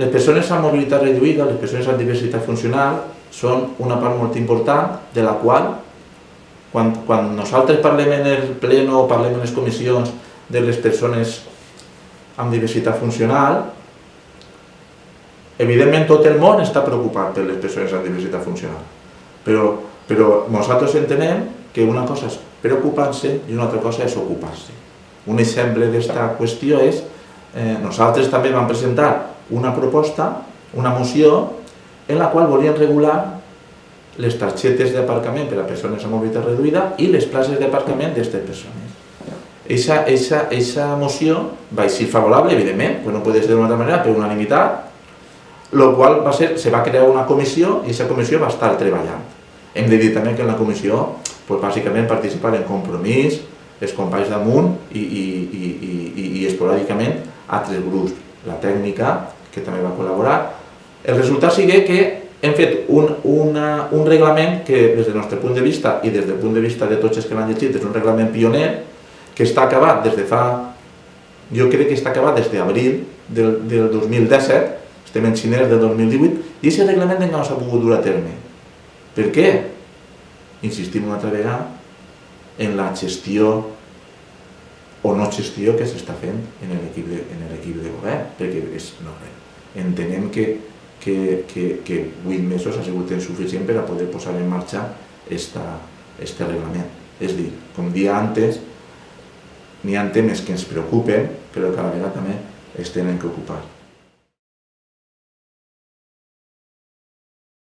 les persones amb mobilitat reduïda, les persones amb diversitat funcional, són una part molt important de la qual, quan nosaltres parlem en el pleno o parlem en les comissions de les persones amb diversitat funcional, evidentment tot el món està preocupat per les persones amb diversitat funcional, però nosaltres entenem que una cosa és preocupar-se i una altra cosa és ocupar-se. Un exemple d'aquesta qüestió és, nosaltres també vam presentar una proposta, una moció, en la qual volien regular les targetes d'aparcament per a persones amb mobilitat reduïda i les places d'aparcament d'aquestes persones. Eixa moció va ser favorable, evidentment, no pot ser d'una altra manera, per unanimitat, el qual se va crear una comissió i aquesta comissió va estar treballant. Hem de dir també que en la comissió bàsicament participaven Compromís, els companys d'Amunt i esporàdicament altres grups, la tècnica, que també va col·laborar. El resultat sigui que hem fet un reglament que des del nostre punt de vista i des del punt de vista de tots els que l'han llegit és un reglament pioner que està acabat des de fa, jo crec que està acabat des d'abril del 2017, estem en xinès del 2018 i aquest reglament encara no s'ha pogut dur a terme. Per què? Insistim una altra vegada en la gestió o no gestió que s'està fent en l'equip de govern, perquè entenem que 8 mesos ha sigut insuficient per a poder posar en marxa aquest reglament. És a dir, com dia antes, n'hi ha temes que ens preocupen, però cada vegada també es tenen que ocupar.